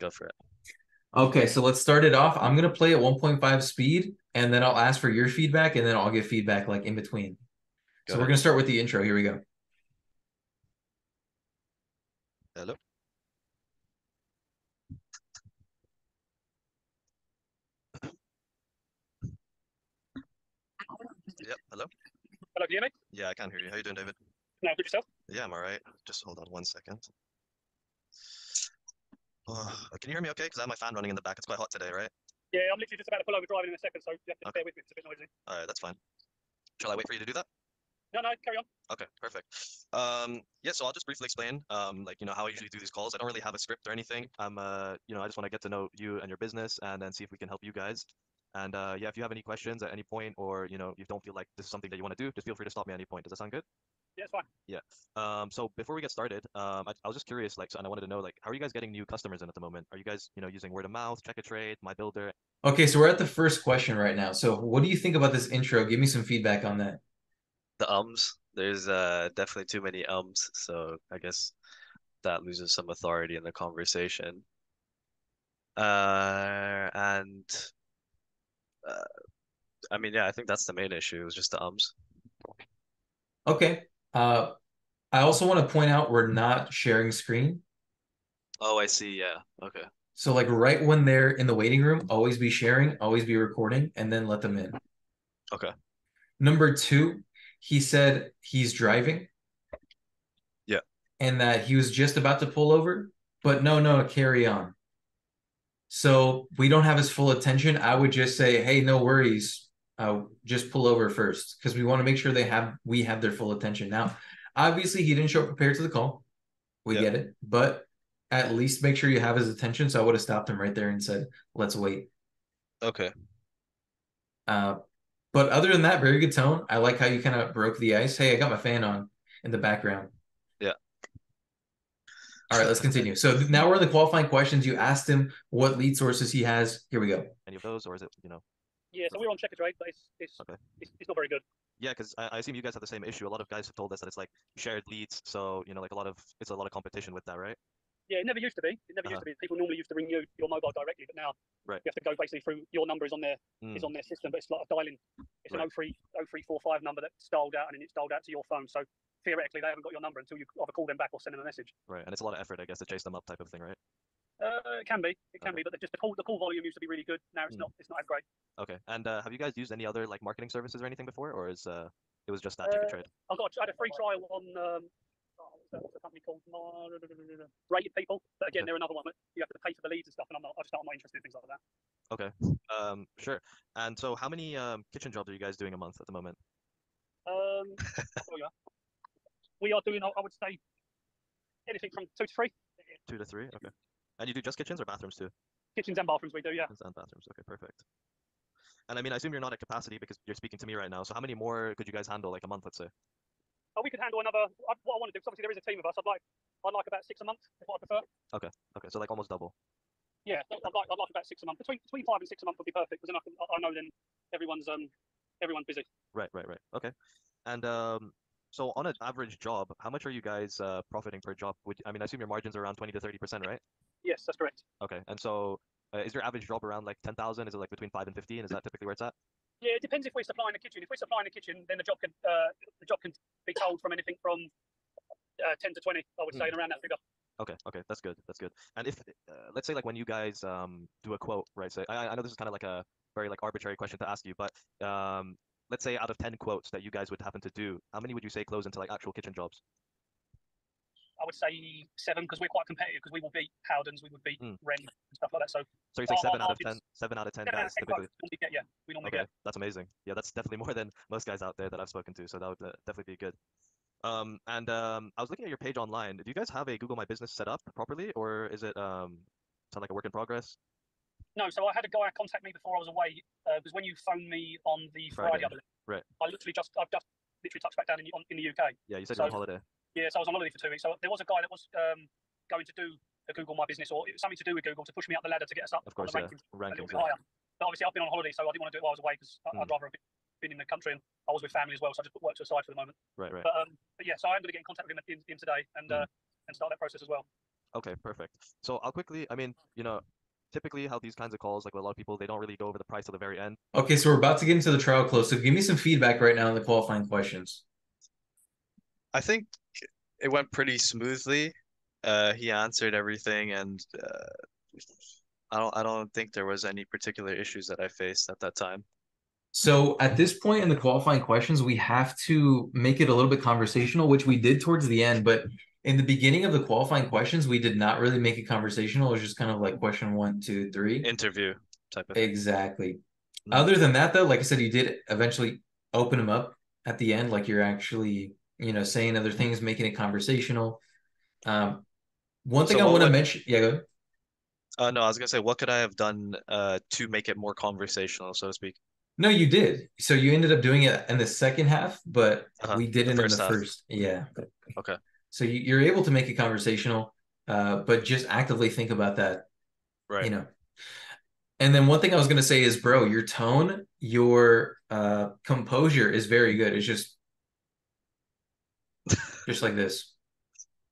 Go for it. Okay, so let's start it off. I'm gonna play at 1.5 speed, and then I'll ask for your feedback, and then I'll give feedback like in between. Go So we're ahead. gonna start with the intro. Here we go. Hello. Yep. Hello. Hello, can you hear me? Yeah, I can hear you. How you doing, David? No, good yourself. Yeah, I'm all right. Just hold on 1 second. Can you hear me okay? Because I have my fan running in the back. It's quite hot today, right? Yeah, I'm literally just about to pull over driving in a second, so you have to Okay. bear with me. It's a bit noisy. All right, that's fine. Shall I wait for you to do that? No, carry on. Okay, perfect. Yeah, so I'll just briefly explain, like, how I usually do these calls. I don't really have a script or anything. I just want to get to know you and your business and then see if we can help you guys. And yeah, if you have any questions at any point or, you don't feel like this is something that you want to do, just feel free to stop me at any point. Does that sound good? Yeah, it's fine. Yeah. So before we get started, I was just curious, like, and I wanted to know, like, how are you guys getting new customers in at the moment? Are you guys, using word of mouth, check a trade, my builder? Okay, so we're at the first question right now. So what do you think about this intro? Give me some feedback on that. The ums. There's definitely too many ums, so I guess that loses some authority in the conversation. And uh, I mean, yeah, I think that's the main issue. It was just the ums. Okay. I also want to point out we're not sharing screen. Oh, I see. Yeah. Okay. So like right when they're in the waiting room, always be sharing, always be recording, and then let them in. Okay. Number two, he said he's driving Yeah. and that he was just about to pull over, but no, carry on. So we don't have his full attention. I would just say, hey, no worries. Just pull over first because we want to make sure we have their full attention. Now, obviously, he didn't show up prepared to the call. We Yeah. get it, but at least make sure you have his attention. So I would have stopped him right there and said, let's wait. Okay. Uh, but other than that, very good tone. I like how you kind of broke the ice. Hey, I got my fan on in the background. Yeah. All right, let's continue. So now we're in the qualifying questions. You asked him what lead sources he has. Here we go. Any of those, or is it, Yeah, so we're on check a trade, but Okay. it's not very good. Yeah, because I assume you guys have the same issue. A lot of guys have told us that it's like shared leads, so like it's a lot of competition with that, right? Yeah, it never used to be. It never used to be. People normally used to ring your mobile directly, but now Right. you have to go basically through your number is on their system, but it's like a dialing. It's Right. an 0345 number that's dialed out and then it's dialed out to your phone. So theoretically, they haven't got your number until you either call them back or send them a message. Right, and it's a lot of effort, I guess, to chase them up, type of thing, right? It can be, but just the call volume used to be really good. Now it's not as great. Okay, and have you guys used any other like marketing services or anything before, or it was just that ticket trade? I had a free trial on what's the company called? Rated People. But again, they're another one that you have to pay for the leads and stuff, and I'm not interested in things like that. Okay, sure. And so, how many kitchen jobs are you guys doing a month at the moment? We are doing, I would say, anything from 2 to 3. 2 to 3, okay. And you do just kitchens or bathrooms too? Kitchens and bathrooms we do, yeah. Kitchens and bathrooms, okay, perfect. And I mean, I assume you're not at capacity because you're speaking to me right now. So how many more could you guys handle, like a month, let's say? We could handle another. What I want to do, because obviously there is a team of us. I'd like about 6 a month, is what I prefer. Okay, so like almost double. Yeah, I'd like about 6 a month. Between 5 and 6 a month would be perfect because then I know then everyone's busy. Right. Okay. And so on an average job, how much are you guys profiting per job? I mean, I assume your margins are around 20 to 30%, right? Yes, that's correct. Okay. And so is your average job around like 10,000? Is it like between 5 and 15? Is that typically where it's at? Yeah, it depends if we're supplying the kitchen. If we're supplying the kitchen, then the job can be told from anything from 10 to 20, I would say, and around that figure. Okay, that's good. And if let's say like when you guys do a quote, right? So I know this is kind of like a very like arbitrary question to ask you, but let's say out of 10 quotes that you guys would happen to do, how many would you say close into like actual kitchen jobs? I would say 7 because we're quite competitive because we will beat Howdens, we would beat Wren and stuff like that. So you say 7 out of 10, 7 out of 10 guys typically. We normally get. That's amazing. Yeah, that's definitely more than most guys out there that I've spoken to. So that would definitely be good. I was looking at your page online. Do you guys have a Google My Business set up properly, or is it sound like a work in progress? No, so I had a guy contact me before I was away because when you phoned me on the Friday, I believe, right? I've just literally touched back down in the UK. Yeah, you said you're on holiday. Yeah, so I was on holiday for 2 weeks. So there was a guy that was going to do a Google My Business or something to do with Google to push me up the ladder to get us up. Of course, on the rankings a little bit higher. But obviously, I've been on holiday, so I didn't want to do it while I was away because I'd rather have been in the country and I was with family as well. So I just put work to the side for the moment. Right. But yeah, so I'm going to get in contact with him today and start that process as well. Okay, perfect. So I'll quickly, I mean, typically how these kinds of calls, like with a lot of people, they don't really go over the price till the very end. Okay, so we're about to get into the trial close. So give me some feedback right now on the qualifying questions. I think it went pretty smoothly. He answered everything, and I don't think there was any particular issues that I faced at that time. So at this point in the qualifying questions, we have to make it a little bit conversational, which we did towards the end. But in the beginning of the qualifying questions, we did not really make it conversational. It was just kind of like question 1, 2, 3. Interview type of thing. Exactly. Mm. Other than that, though, like I said, you did eventually open them up at the end, like you're actually, saying other things, making it conversational. One thing So I what want to would mention, yeah, go ahead. no, I was gonna say, what could I have done to make it more conversational, so to speak? No, you did. So you ended up doing it in the second half, but Uh-huh. we The didn't in the first half. first. Yeah. Okay. So you're able to make it conversational, but just actively think about that, you Right. know. And then one thing I was gonna say is, bro, your tone, your composure is very good. It's just like this,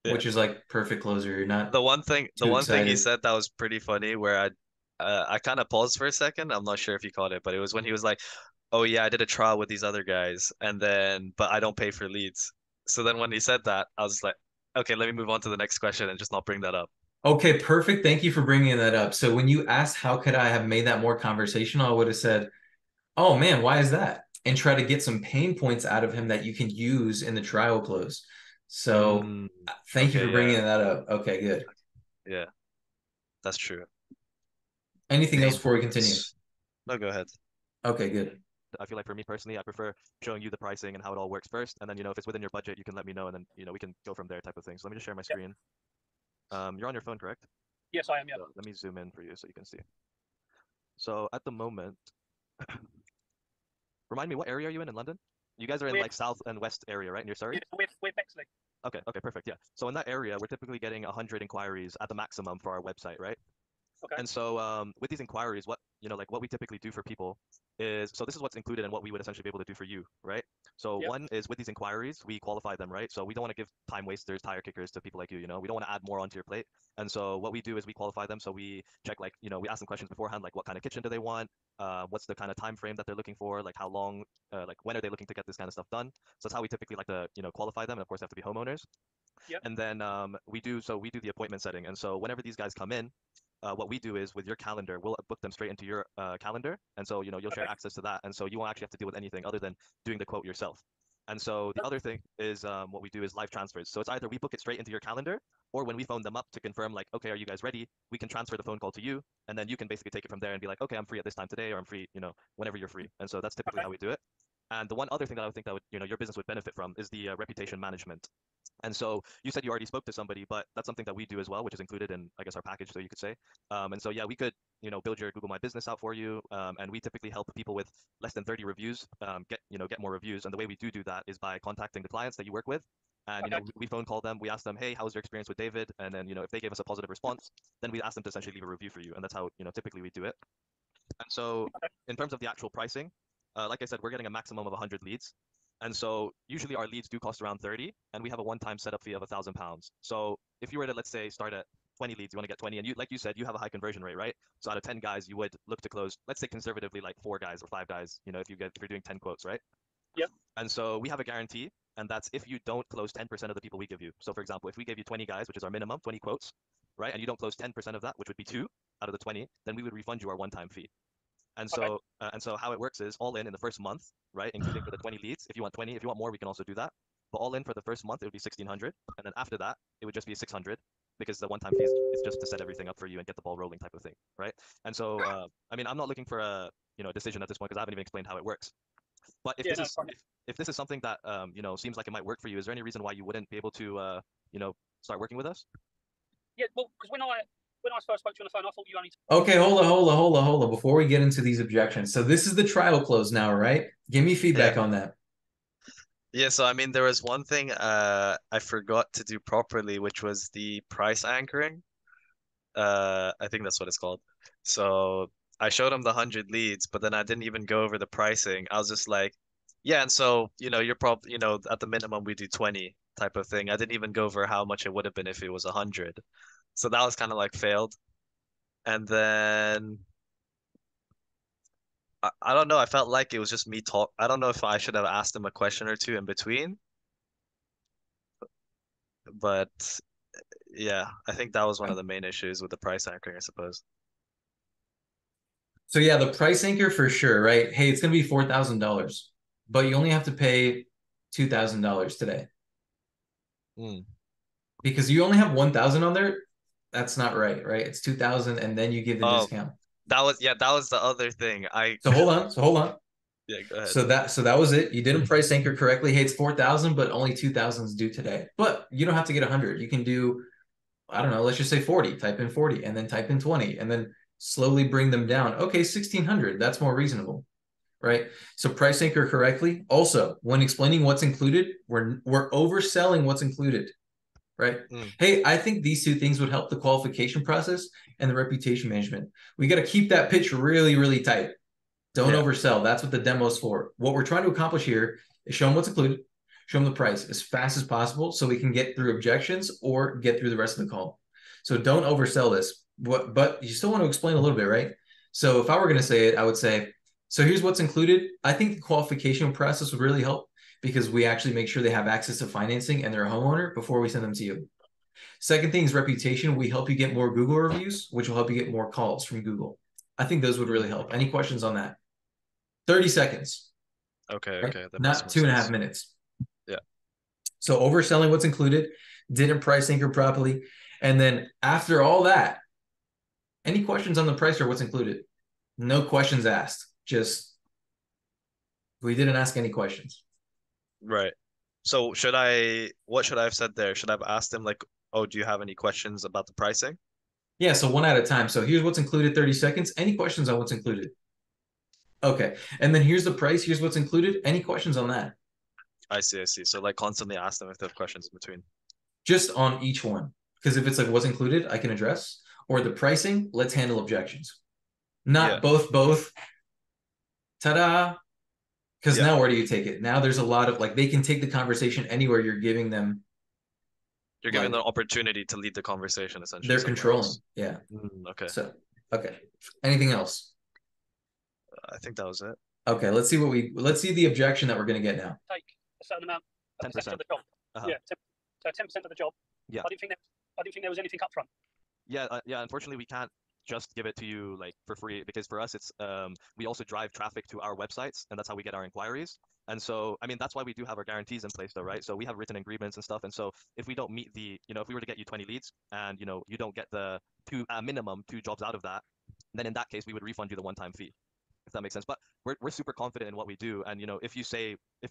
Yeah. which is like perfect closer. You're not The too one thing he excited. said that was pretty funny, where I kind of paused for a second. I'm not sure if you caught it, but it was when he was like, "Oh yeah, I did a trial with these other guys, and then but I don't pay for leads." So then when he said that, I was like, "Okay, let me move on to the next question and just not bring that up." Okay, perfect. Thank you for bringing that up. So when you asked how could I have made that more conversational, I would have said, "Oh man, why is that?" And try to get some pain points out of him that you can use in the trial close. So Mm. thank you for Okay, bringing yeah, that up. Okay, good. Yeah, that's true. Anything else Pain before we continue? points. No, go ahead. Okay, good. I feel like for me personally, I prefer showing you the pricing and how it all works first, and then if it's within your budget, you can let me know, and then we can go from there type of thing. So let me just share my Yeah. screen. You're on your phone, correct? Yes, I am. Yeah. So let me zoom in for you so you can see. So at the moment, remind me, what area are you in London? You guys are in We're like south and west area, right? Near Surrey? yeah, we're Bexley. Okay, perfect. Yeah. So in that area, we're typically getting 100 inquiries at the maximum for our website, right? Okay. And so with these inquiries, like what we typically do for people is, so this is what's included in what we would essentially be able to do for you, right? So Yep. one is with these inquiries, we qualify them, right? So we don't want to give time wasters, tire kickers to people like you, we don't want to add more onto your plate. And so what we do is we qualify them. So we check like, we ask them questions beforehand, like what kind of kitchen do they want? What's the kind of time frame that they're looking for? Like how long, like when are they looking to get this kind of stuff done? So that's how we typically like to, qualify them. And of course, they have to be homeowners. Yep. And then we do the appointment setting. And so whenever these guys come in, what we do is with your calendar, we'll book them straight into your calendar. And so, you'll share Okay. access to that. And so you won't actually have to deal with anything other than doing the quote yourself. And so the other thing is what we do is live transfers. So it's either we book it straight into your calendar, or when we phone them up to confirm, like, okay, are you guys ready? We can transfer the phone call to you. And then you can basically take it from there and be like, okay, I'm free at this time today, or I'm free, whenever you're free. And so that's typically Okay. how we do it. And the one other thing that I would think that would, your business would benefit from is the reputation management. And so you said you already spoke to somebody, but that's something that we do as well, which is included in, I guess, our package, so you could say. And so, yeah, we could, build your Google My Business out for you. And we typically help people with less than 30 reviews get more reviews. And the way we do that is by contacting the clients that you work with. And, Okay. we phone call them. We ask them, hey, how was your experience with David? And then, if they gave us a positive response, then we ask them to essentially leave a review for you. And that's how, typically we do it. And so in terms of the actual pricing, like I said, we're getting a maximum of 100 leads. And so usually our leads do cost around 30, and we have a one-time setup fee of £1,000. So if you were to, let's say, start at 20 leads, you want to get 20, and like you said, you have a high conversion rate, right? So out of 10 guys, you would look to close, let's say conservatively, like 4 guys or 5 guys, if you're doing 10 quotes, right? Yep. And so we have a guarantee, and that's if you don't close 10% of the people we give you. So for example, if we gave you 20 guys, which is our minimum, 20 quotes, right? And you don't close 10% of that, which would be 2 out of the 20, then we would refund you our one-time fee. And Okay. so how it works is all in the first month, right? Including for the 20 leads. If you want 20, if you want more, we can also do that. But all in for the first month, it would be 1,600, and then after that, it would just be 600 because the one-time fee is just to set everything up for you and get the ball rolling type of thing, right? And so, I mean, I'm not looking for a decision at this point because I haven't even explained how it works. But if Yeah. this No. is Fine. if this is something that seems like it might work for you, is there any reason why you wouldn't be able to start working with us? Yeah. Well, because when I first spoke to you on the phone, I thought you only. Okay, hold on. Before we get into these objections. So this is the trial close now, right? Give me Yeah. feedback on that. Yeah, so I mean, there was one thing I forgot to do properly, which was the price anchoring. I think that's what it's called. So I showed him the 100 leads, but then I didn't even go over the pricing. I was just like, yeah, and so, you're probably, at the minimum we do 20 type of thing. I didn't even go over how much it would have been if it was 100. So that was kind of like failed. And then I don't know. I felt like it was just me talk. I don't know if I should have asked him a question or two in between, but yeah, I think that was one of the main issues with the price anchoring, I suppose. So yeah, the price anchor for sure, right? Hey, it's gonna be $4,000, but you only have to pay $2,000 today Mm. because you only have 1,000 on there. That's not right, right? It's 2,000, and then you give the Oh, discount. that was the other thing. So hold on. So hold on. Yeah, go ahead. So that was it. You didn't price anchor correctly. Hey, it's 4,000, but only 2,000 is due today. But you don't have to get 100. You can do, I don't know, let's just say 40. Type in 40 and then type in 20 and then slowly bring them down. Okay, 1,600. That's more reasonable, right? So price anchor correctly. Also, when explaining what's included, we're overselling what's included, right? Mm. Hey, I think these two things would help the qualification process and the reputation management. We got to keep that pitch really, really tight. Don't Yeah. oversell. That's what the demo's for. What we're trying to accomplish here is show them what's included, show them the price as fast as possible so we can get through objections or get through the rest of the call. So don't oversell this. But you still want to explain a little bit, right? So if I were going to say it, I would say, so here's what's included. I think the qualification process would really help because we actually make sure they have access to financing and they're a homeowner before we send them to you. Second thing is reputation. We help you get more Google reviews, which will help you get more calls from Google. I think those would really help. Any questions on that? 30 seconds. Okay, Right? okay. That makes Not more 2.5 sense. minutes. Yeah. So overselling what's included, didn't price anchor properly. And then after all that, any questions on the price or what's included? No questions asked. Just, we didn't ask any questions. Right. So what should I have said there? Should I have asked him like, oh, do you have any questions about the pricing? Yeah, so one at a time. So here's what's included, 30 seconds. Any questions on what's included? Okay. And then here's the price. Here's what's included. Any questions on that? I see, I see. So like constantly ask them if they have questions in between. Just on each one. Because if it's like what's included, I can address. Or the pricing, let's handle objections. Not Yeah. both. Ta-da. Because Yeah. now where do you take it? Now there's a lot of like they can take the conversation anywhere. You're giving them You're giving like them the opportunity to lead the conversation essentially they're somewhere controlling. else. Yeah. Okay. So okay. Anything else? I think that was it. Okay, let's see the objection that we're gonna get now. Take a certain amount, 10% 10%. of the job. Uh-huh. Yeah, so 10% of the job. Yeah. I didn't think there was anything up front. Yeah, yeah. Unfortunately, we can't just give it to you like for free because for us, it's we also drive traffic to our websites, and that's how we get our inquiries. And so, I mean, that's why we do have our guarantees in place, though, right? So we have written agreements and stuff. And so, if we don't meet if we were to get you 20 leads, and you don't get the minimum 2 jobs out of that, then in that case, we would refund you the one-time fee, if that makes sense. But we're super confident in what we do, and if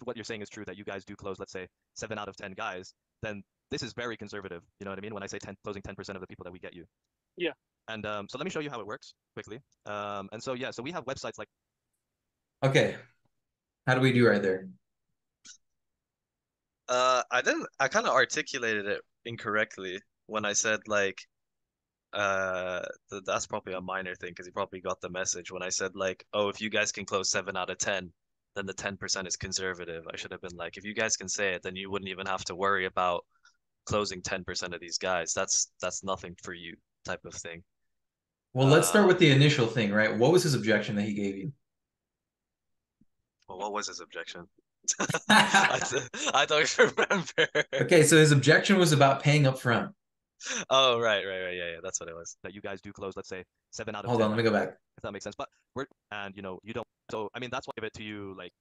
what you're saying is true that you guys do close, let's say 7 out of 10 guys, then this is very conservative. You know what I mean? When I say closing 10% of the people that we get you. Yeah. And so let me show you how it works quickly. And so yeah, so we have websites like. Okay. How do we do right there? I kind of articulated it incorrectly when I said like that's probably a minor thing because he probably got the message when I said like, oh, if you guys can close 7 out of 10, then the 10% is conservative. I should have been like, if you guys can say it, then you wouldn't even have to worry about closing 10% of these guys. That's nothing for you type of thing. Well, let's start with the initial thing, right? What was his objection that he gave you? Well, what was his objection? I don't remember. Okay, so his objection was about paying up front. Oh, right. Yeah, that's what it was. That you guys do close, let's say 7 out of Hold 10. on, let me go back. If that makes sense. But you don't. So I mean, that's why I give it to you like.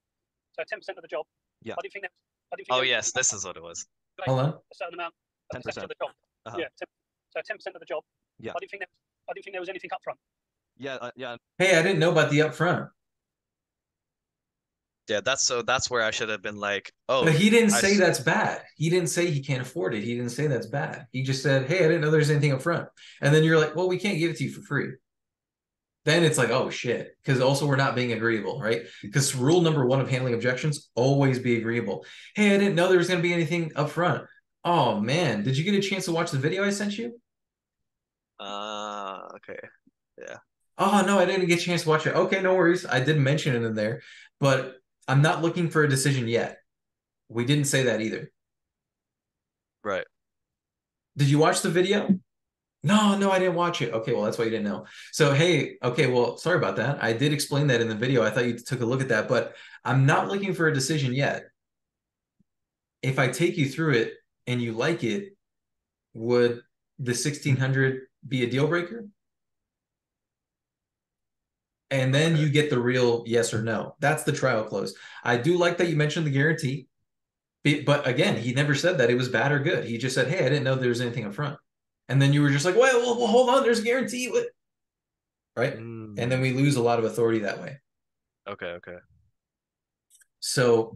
So 10% of the job. Yeah. I didn't think Oh yes, this is what it was. Hold on. A certain amount, 10% 10%. of the job. Uh-huh. Yeah, so 10% of the job. Yeah. I didn't think there was anything up front. Yeah, yeah. Hey, I didn't know about the upfront. Yeah, that's where I should have been like, oh. But he didn't say that's bad. He didn't say he can't afford it. He didn't say that's bad. He just said, hey, I didn't know there's anything up front. And then you're like, well, we can't give it to you for free. Then it's like, oh shit. Because also we're not being agreeable, right? Because rule number 1 of handling objections, always be agreeable. Hey, I didn't know there was going to be anything up front. Oh man, did you get a chance to watch the video I sent you? Okay. Yeah. Oh no, I didn't get a chance to watch it. Okay, no worries. I did mention it in there, but I'm not looking for a decision yet. We didn't say that either. Right. Did you watch the video? No, I didn't watch it. Okay, well, that's why you didn't know. So, hey, okay, well, sorry about that. I did explain that in the video. I thought you took a look at that, but I'm not looking for a decision yet. If I take you through it and you like it, would the 1600 be a deal breaker? And then Okay. you get the real yes or no. That's the trial close. I do like that you mentioned the guarantee, but again, he never said that it was bad or good. He just said, "Hey, I didn't know there was anything up front." And then you were just like, well, hold on, there's a guarantee, right? And then Mm. we lose a lot of authority that way. Okay. So,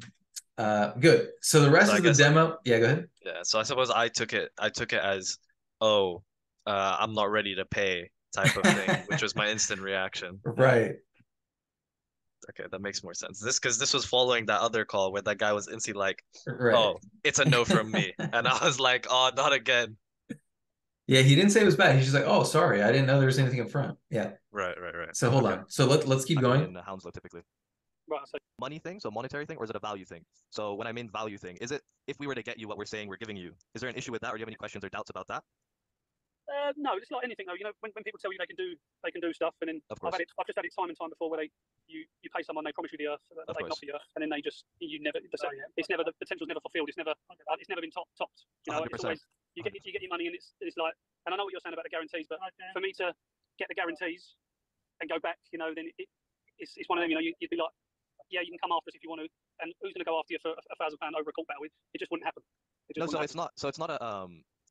good. So the So rest I of the guess like demo, yeah, go ahead. yeah, so I suppose I took it as, oh, I'm not ready to pay type of thing, which was my instant reaction. Right, Okay, that makes more sense. Because this was following that other call where that guy was instantly like, right. oh, it's a no from me. And I was like, oh, not again. Yeah, he didn't say it was bad. He's just like, "Oh, sorry, I didn't know there was anything up front." Yeah. Right. So hold Okay. on. So let's keep Actually going. in Hounslow typically. Right. So Money thing, so monetary thing, or is it a value thing? So when I mean value thing, is it if we were to get you what we're saying we're giving you, is there an issue with that, or do you have any questions or doubts about that? no, it's like anything though. You know, when people tell you they can do stuff, and then Of course. I've just had it time and time before where you pay someone, they promise you the earth, that Of they can course. offer you earth, and then they just you never it's never the potential's never fulfilled. It's never been topped. You know, it's 100%. always you get your money, and it's like, and I know what you're saying about the guarantees, but for me to get the guarantees and go back, you know, then it's one of them. You know, you'd be like, yeah, you can come after us if you want to, and who's going to go after you for £1,000 over a court battle? It just wouldn't happen. It just No, so wouldn't it's happen. not. So it's not a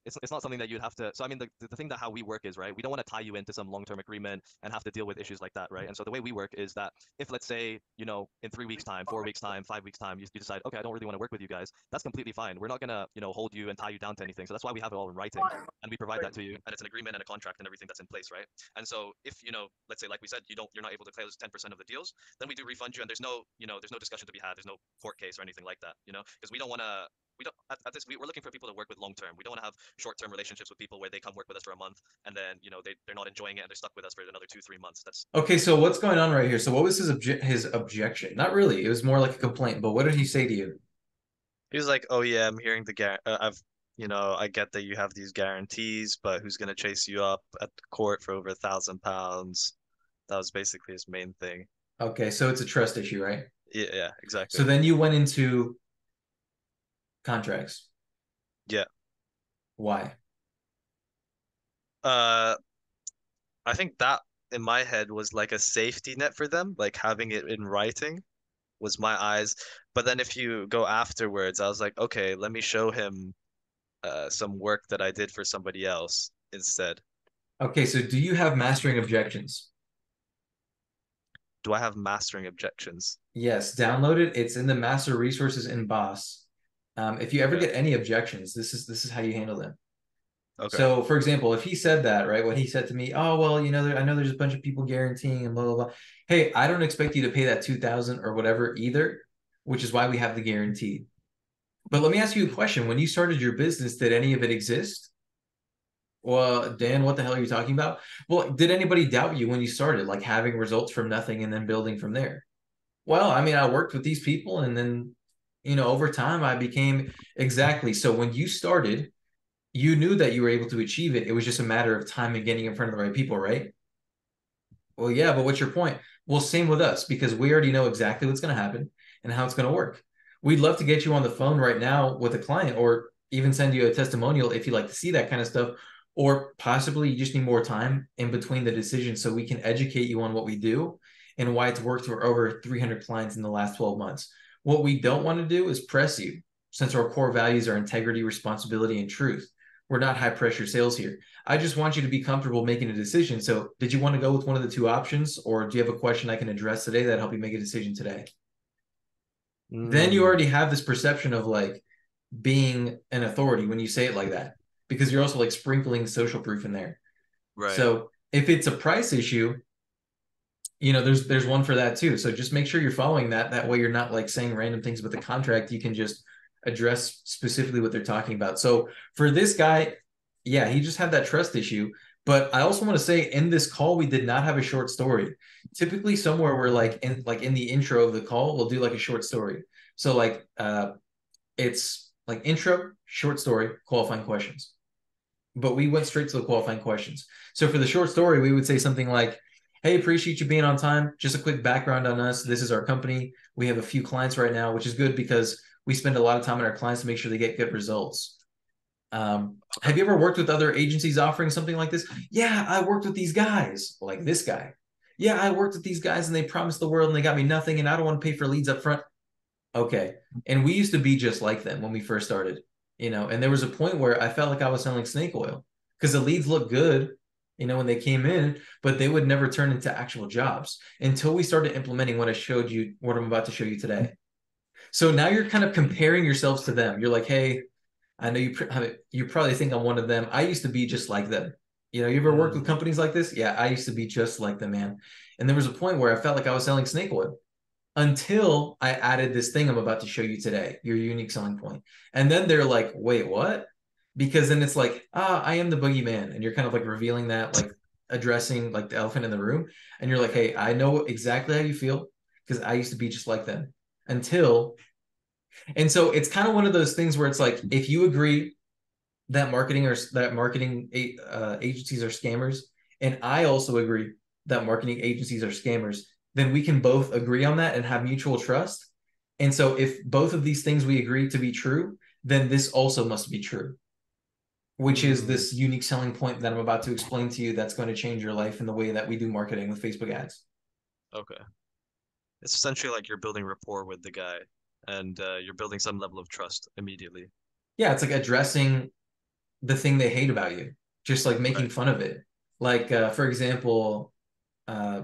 it's not something that you'd have to. So I mean, the thing that how we work is right. We don't want to tie you into some long-term agreement and have to deal with issues like that, right? And so the way we work is that if let's say in 3 weeks time, 4 weeks time, 5 weeks time, you decide okay, I don't really want to work with you guys. That's completely fine. We're not gonna hold you and tie you down to anything. So that's why we have it all in writing and we provide that to you, and it's an agreement and a contract and everything that's in place, right? And so if let's say like we said, you're not able to close 10% of the deals, then we do refund you, and there's no discussion to be had. There's no court case or anything like that, because we don't want to we don't at this we're looking for people to work with long term. We don't want to have short term relationships with people where they come work with us for a month and then they're not enjoying it and they're stuck with us for another 2-3 months. That's Okay, so what's going on right here? So what was his objection? Not really. It was more like a complaint. But what did he say to you? He was like, oh yeah, I'm hearing I get that you have these guarantees, but who's gonna chase you up at the court for over £1,000? That was basically his main thing. Okay, so it's a trust issue, right? Yeah, So exactly. then you went into contracts. Yeah. Why? Uh, I think that in my head was like a safety net for them, like having it in writing was my eyes. But then if you go afterwards, I was like, okay, let me show him some work that I did for somebody else instead. Okay, so do you have mastering objections? Do I have mastering objections? Yes, download it. It's in the master resources in B.O.S.S. If you ever Okay. get any objections, this is how you handle them. Okay. So, for example, if he said that, right, what he said to me, oh, well, I know there's a bunch of people guaranteeing and blah, blah, blah. Hey, I don't expect you to pay that 2000 or whatever either, which is why we have the guarantee. But let me ask you a question. When you started your business, did any of it exist? Well, Dan, what the hell are you talking about? Well, did anybody doubt you when you started, like having results from nothing and then building from there? Well, I mean, I worked with these people and then, over time I became exactly. So when you started, you knew that you were able to achieve it. It was just a matter of time and getting in front of the right people, right? Well, yeah, but what's your point? Well, same with us because we already know exactly what's going to happen and how it's going to work. We'd love to get you on the phone right now with a client or even send you a testimonial if you like to see that kind of stuff. Or possibly you just need more time in between the decisions so we can educate you on what we do and why it's worked for over 300 clients in the last 12 months. What we don't want to do is press you since our core values are integrity, responsibility, and truth. We're not high pressure sales here. I just want you to be comfortable making a decision. So, did you want to go with one of the two options, or do you have a question I can address today that help you make a decision today? Then you Mm, already have this perception of like being an authority when you say it like that, because you're also like sprinkling social proof in there. right. So, if it's a price issue, there's one for that too. So just make sure you're following that. That way, you're not like saying random things about the contract. You can just address specifically what they're talking about. So for this guy, yeah, he just had that trust issue. But I also want to say in this call, we did not have a short story. Typically, somewhere we're like in the intro of the call, we'll do like a short story. So it's like intro, short story, qualifying questions. but we went straight to the qualifying questions. So for the short story, we would say something like, hey, appreciate you being on time. Just a quick background on us. This is our company. We have a few clients right now, which is good because we spend a lot of time on our clients to make sure they get good results. Have you ever worked with other agencies offering something like this? Yeah, I worked with these guys, like this guy. Yeah, I worked with these guys and they promised the world and they got me nothing and I don't want to pay for leads up front. Okay. And we used to be just like them when we first started, and there was a point where I felt like I was selling snake oil because the leads looked good, when they came in, but they would never turn into actual jobs until we started implementing what I'm about to show you today. So now you're kind of comparing yourselves to them. You're like, hey, I know you probably think I'm one of them. I used to be just like them. You ever worked with companies like this? Yeah, I used to be just like them, man. And there was a point where I felt like I was selling snake oil until I added this thing I'm about to show you today, your unique selling point. And then they're like, wait, what? Because then it's like, I am the boogeyman. And you're kind of like revealing that, like addressing like the elephant in the room. And you're like, hey, I know exactly how you feel because I used to be just like them until. And so it's kind of one of those things where it's like, if you agree that marketing agencies are scammers, and I also agree that marketing agencies are scammers, then we can both agree on that and have mutual trust. And so if both of these things we agree to be true, then this also must be true, which is this unique selling point that I'm about to explain to you that's going to change your life in the way that we do marketing with Facebook ads. Okay. It's essentially like you're building rapport with the guy and you're building some level of trust immediately. Yeah, it's like addressing the thing they hate about you, just like making Right. fun of it. Like, for example, I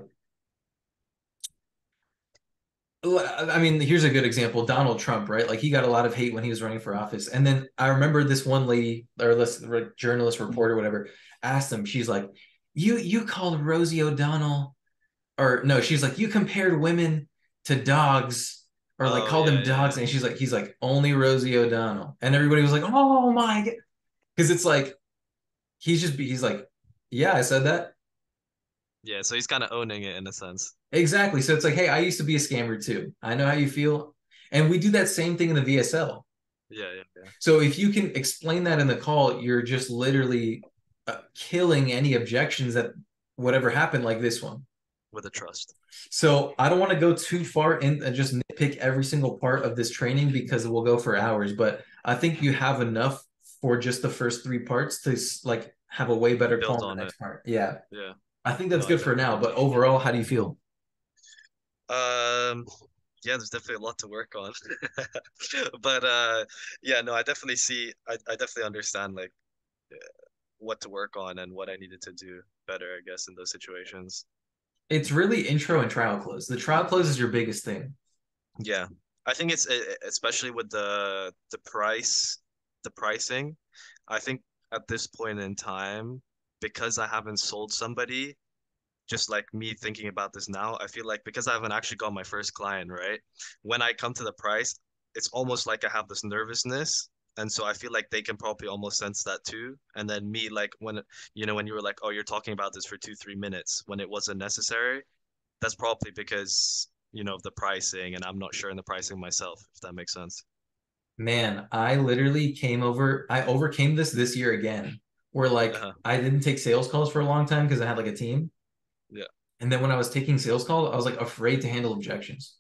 mean, here's a good example. Donald Trump, right? Like he got a lot of hate when he was running for office. And then I remember this one lady or this journalist, reporter, whatever, asked him, she's like, you called Rosie O'Donnell, or no, she's like, you compared women to dogs or like Oh, called them yeah, yeah, dogs. yeah. And he's like, only Rosie O'Donnell. And everybody was like, oh my God. Because it's like, he's like, yeah, I said that. Yeah, so he's kind of owning it in a sense. Exactly. So it's like, hey, I used to be a scammer too. I know how you feel. And we do that same thing in the VSL. Yeah, yeah, yeah. So if you can explain that in the call, you're just literally killing any objections that whatever happened like this one. With a trust. So I don't want to go too far in and just nitpick every single part of this training because we'll go for hours, but I think you have enough for just the first three parts to like have a way better Build call in on the it. next part. Yeah. Yeah. I think No, that's I good for definitely now, but agree. overall, how do you feel? Um, yeah, there's definitely a lot to work on. But yeah, no, I definitely understand like what to work on and what I needed to do better, I guess, in those situations. It's really intro and trial close. The trial close is your biggest thing. Yeah. I think it's especially with the pricing. I think at this point in time, because I haven't sold somebody, just like me thinking about this now, I feel like because I haven't actually got my first client, right? When I come to the price, it's almost like I have this nervousness. And so I feel like they can probably almost sense that too. And then me, like when you were like, oh, you're talking about this for 2, 3 minutes when it wasn't necessary, that's probably because, of the pricing and I'm not sure in the pricing myself, if that makes sense. Man, I overcame this year again, where like Uh-huh. I didn't take sales calls for a long time because I had like a team. Yeah. And then when I was taking sales calls, I was like afraid to handle objections.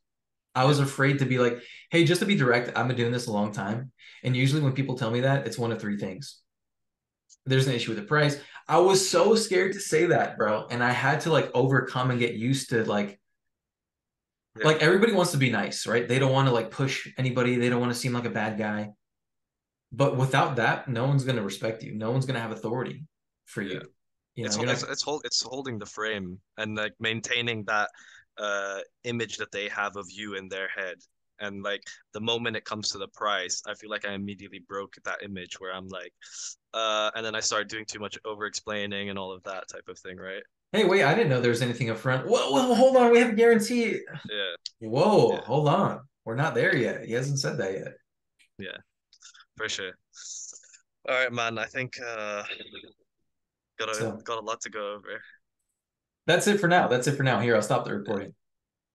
I Yeah. was afraid to be like, hey, just to be direct, I've been doing this a long time. And usually when people tell me that, it's one of three things. There's an issue with the price. I was so scared to say that, bro. And I had to like overcome and get used to Yeah. like everybody wants to be nice, right? They don't want to like push anybody. They don't want to seem like a bad guy. But without that, no one's going to respect you. No one's going to have authority for Yeah. you. It's You're not. it's holding the frame and like maintaining that image that they have of you in their head. And like the moment it comes to the price, I feel like I immediately broke that image where I'm like, and then I started doing too much over explaining and all of that type of thing, right? Hey, wait, I didn't know there was anything up front. Whoa, hold on. We have a guarantee. Yeah, Whoa, yeah, hold on. We're not there yet. He hasn't said that yet. yeah, for sure. All right, man. I think got a So got a lot to go over. that's it for now. That's it for now. Here, I'll stop the Yeah. recording.